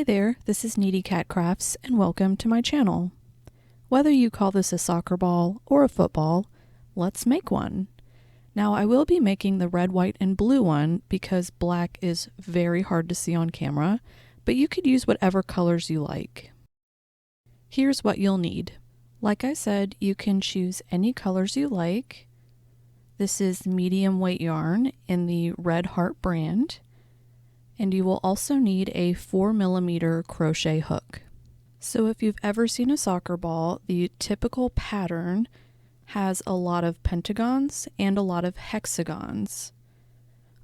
there, this is Needy Cat Crafts and welcome to my channel. Whether you call this a soccer ball or a football, let's make one. Now I will be making the red, white, and blue one because black is very hard to see on camera, but you could use whatever colors you like. Here's what you'll need. Like I said, you can choose any colors you like. This is medium weight yarn in the Red Heart brand. And you will also need a 4mm crochet hook. So if you've ever seen a soccer ball, the typical pattern has a lot of pentagons and a lot of hexagons.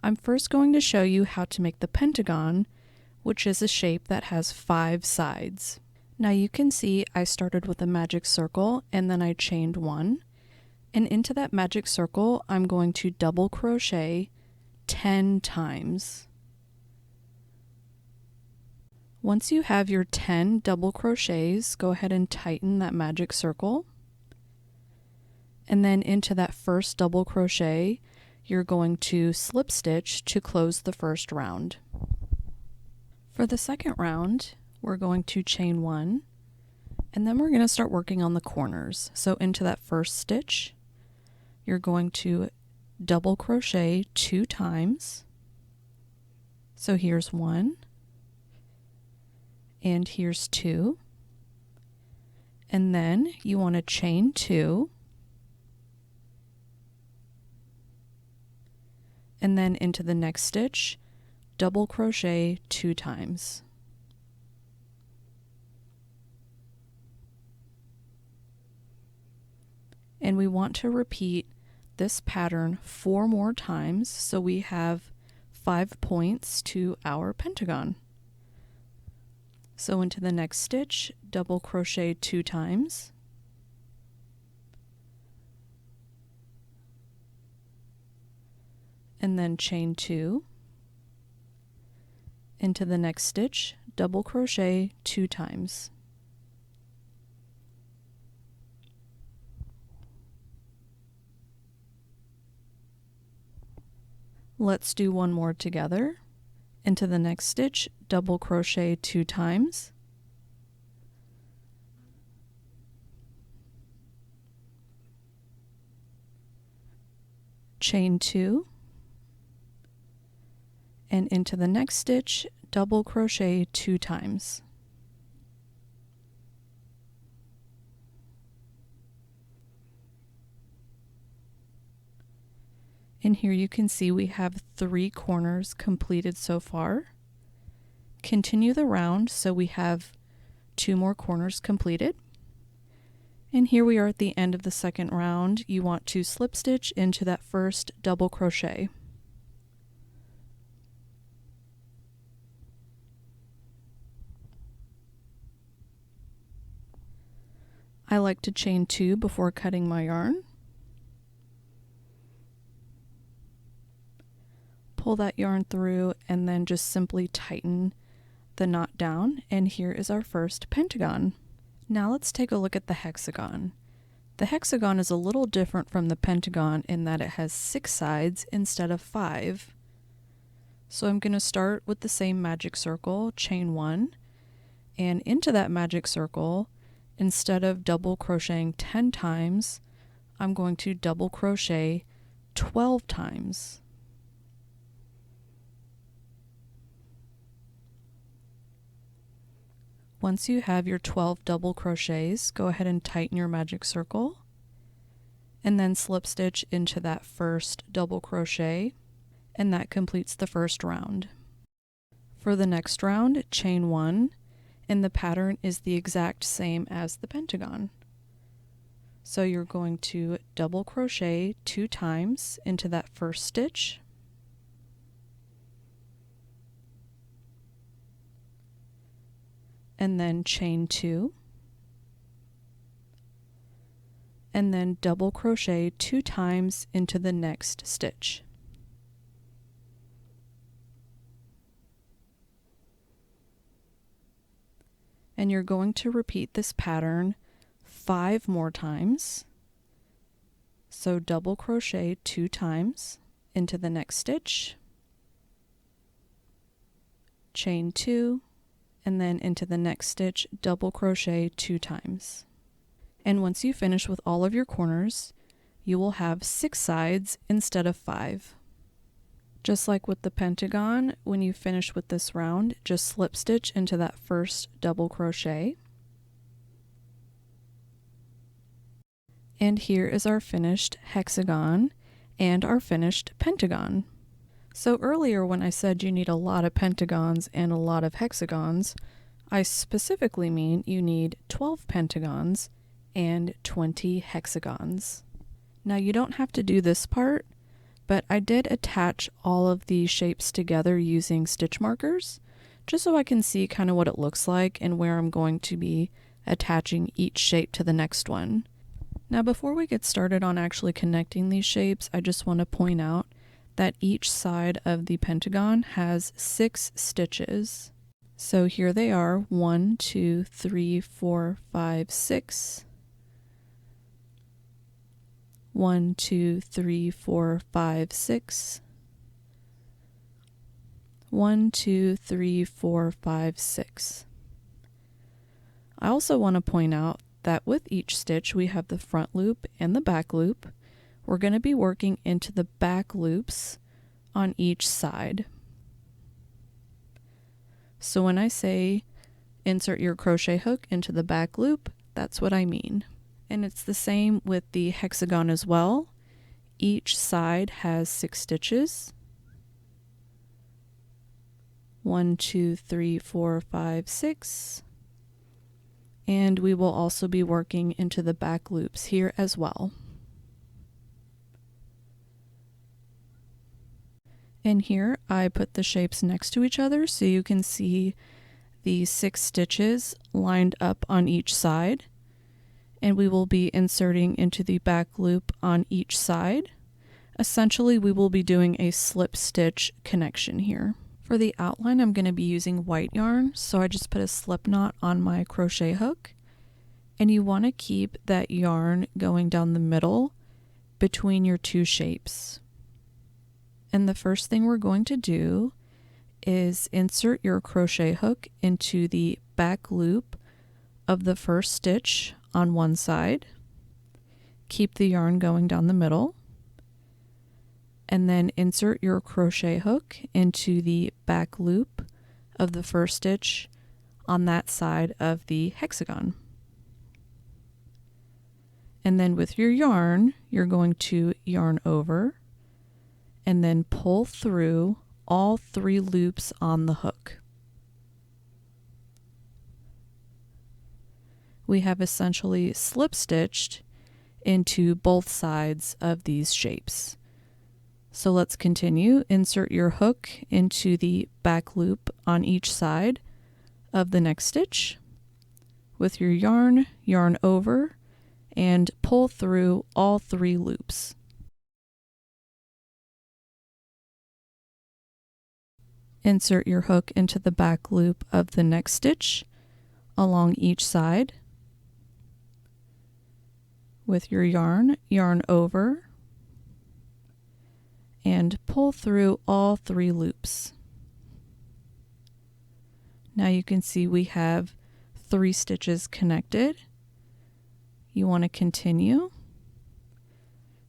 I'm first going to show you how to make the pentagon, which is a shape that has 5 sides. Now you can see I started with a magic circle and then I chained 1. And into that magic circle, I'm going to double crochet 10 times. Once you have your 10 double crochets, go ahead and tighten that magic circle. And then into that first double crochet, you're going to slip stitch to close the first round. For the second round, we're going to chain 1, and then we're going to start working on the corners. So into that first stitch, you're going to double crochet 2 times. So here's 1. And here's 2, and then you want to chain 2, and then into the next stitch, double crochet 2 times. And we want to repeat this pattern 4 more times so we have 5 points to our pentagon. So into the next stitch, double crochet 2 times, and then chain 2, into the next stitch, double crochet 2 times. Let's do one more together. Into the next stitch, double crochet 2 times, chain 2, and into the next stitch, double crochet 2 times. And here you can see we have 3 corners completed so far. Continue the round so we have 2 more corners completed. And here we are at the end of the second round. You want to slip stitch into that first double crochet. I like to chain 2 before cutting my yarn. Pull that yarn through and then just simply tighten the knot down, and here is our first pentagon. Now let's take a look at the hexagon. The hexagon is a little different from the pentagon in that it has 6 sides instead of 5. So I'm going to start with the same magic circle, chain 1, and into that magic circle, instead of double crocheting 10 times, I'm going to double crochet 12 times. Once you have your 12 double crochets, go ahead and tighten your magic circle and then slip stitch into that first double crochet, and that completes the first round. For the next round, chain 1, and the pattern is the exact same as the pentagon. So you're going to double crochet 2 times into that first stitch, and then chain 2, and then double crochet 2 times into the next stitch. And you're going to repeat this pattern 5 more times. So double crochet 2 times into the next stitch, chain 2, and then into the next stitch, double crochet 2 times. And once you finish with all of your corners, you will have 6 sides instead of 5. Just like with the pentagon, when you finish with this round, just slip stitch into that first double crochet. And here is our finished hexagon and our finished pentagon. So earlier when I said you need a lot of pentagons and a lot of hexagons, I specifically mean you need 12 pentagons and 20 hexagons. Now you don't have to do this part, but I did attach all of these shapes together using stitch markers, just so I can see kind of what it looks like and where I'm going to be attaching each shape to the next one. Now before we get started on actually connecting these shapes, I just want to point out that each side of the pentagon has 6 stitches. So here they are, 1, 2, 3, 4, 5, 6. 1, 2, 3, 4, 5, 6. 1, 2, 3, 4, 5, 6. I also want to point out that with each stitch we have the front loop and the back loop. We're going to be working into the back loops on each side. So when I say insert your crochet hook into the back loop, that's what I mean. And it's the same with the hexagon as well. Each side has 6 stitches. 1, 2, 3, 4, 5, 6. And we will also be working into the back loops here as well. And here I put the shapes next to each other so you can see the 6 stitches lined up on each side. And we will be inserting into the back loop on each side. Essentially, we will be doing a slip stitch connection here. For the outline, I'm going to be using white yarn, so I just put a slip knot on my crochet hook. And you want to keep that yarn going down the middle between your 2 shapes. And the first thing we're going to do is insert your crochet hook into the back loop of the first stitch on one side. Keep the yarn going down the middle. And then insert your crochet hook into the back loop of the first stitch on that side of the hexagon. And then with your yarn, you're going to yarn over and then pull through all 3 loops on the hook. We have essentially slip stitched into both sides of these shapes. So let's continue. Insert your hook into the back loop on each side of the next stitch. With your yarn, yarn over and pull through all 3 loops. Insert your hook into the back loop of the next stitch along each side. With your yarn, yarn over and pull through all 3 loops. Now you can see we have 3 stitches connected. You want to continue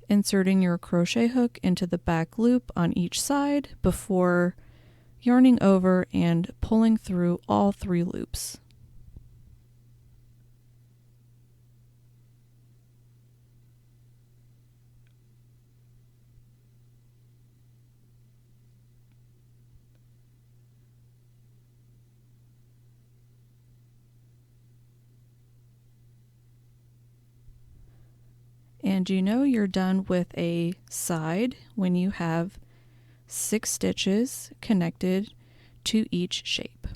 inserting your crochet hook into the back loop on each side before yarning over and pulling through all 3 loops. And you know you're done with a side when you have 6 stitches connected to each shape.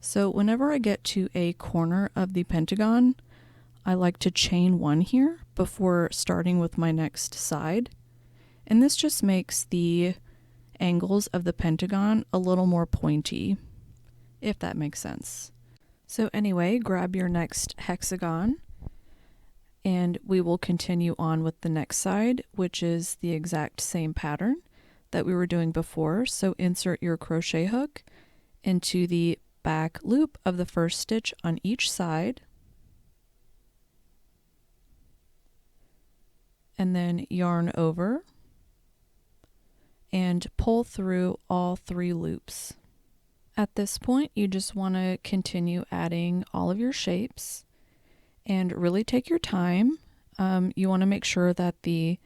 So whenever I get to a corner of the pentagon, I like to chain 1 here before starting with my next side. And this just makes the angles of the pentagon a little more pointy, if that makes sense. So anyway, grab your next hexagon And we will continue on with the next side, which is the exact same pattern that we were doing before. So insert your crochet hook into the back loop of the first stitch on each side, and then yarn over and pull through all 3 loops. At this point, you just want to continue adding all of your shapes and really take your time. You want to make sure that the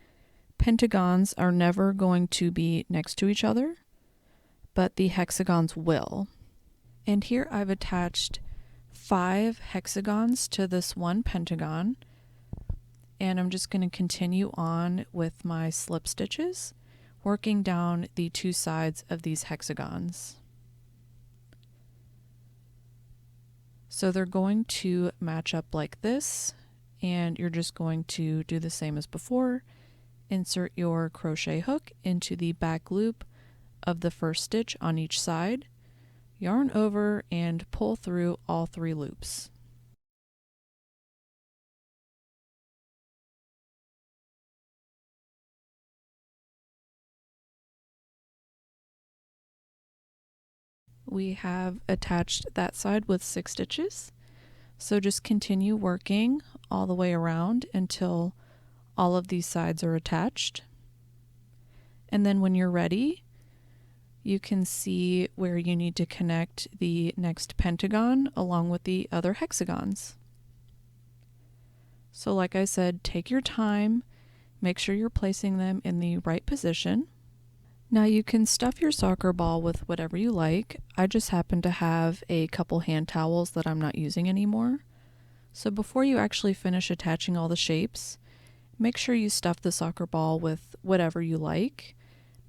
pentagons are never going to be next to each other, but the hexagons will. And here I've attached 5 hexagons to this one pentagon, and I'm just going to continue on with my slip stitches, working down the 2 sides of these hexagons. So they're going to match up like this, and you're just going to do the same as before. Insert your crochet hook into the back loop of the first stitch on each side, yarn over and pull through all 3 loops. We have attached that side with 6 stitches, so just continue working all the way around until all of these sides are attached. And then when you're ready, you can see where you need to connect the next pentagon along with the other hexagons. So like I said, take your time, make sure you're placing them in the right position. Now you can stuff your soccer ball with whatever you like. I just happen to have a couple hand towels that I'm not using anymore. So before you actually finish attaching all the shapes, make sure you stuff the soccer ball with whatever you like.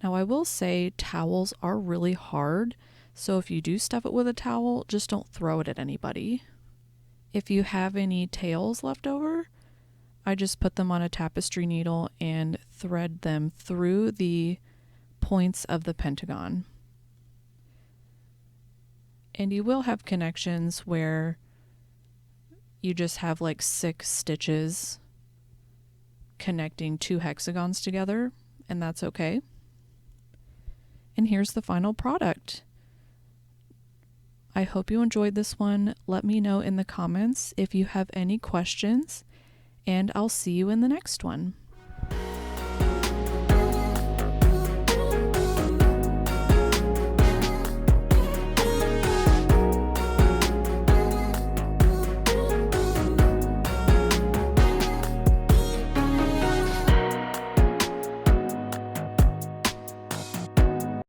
Now I will say towels are really hard, so if you do stuff it with a towel, just don't throw it at anybody. If you have any tails left over, I just put them on a tapestry needle and thread them through the points of the pentagon. And you will have connections where you just have like 6 stitches connecting 2 hexagons together, and that's okay. And here's the final product. I hope you enjoyed this one. Let me know in the comments if you have any questions, and I'll see you in the next one.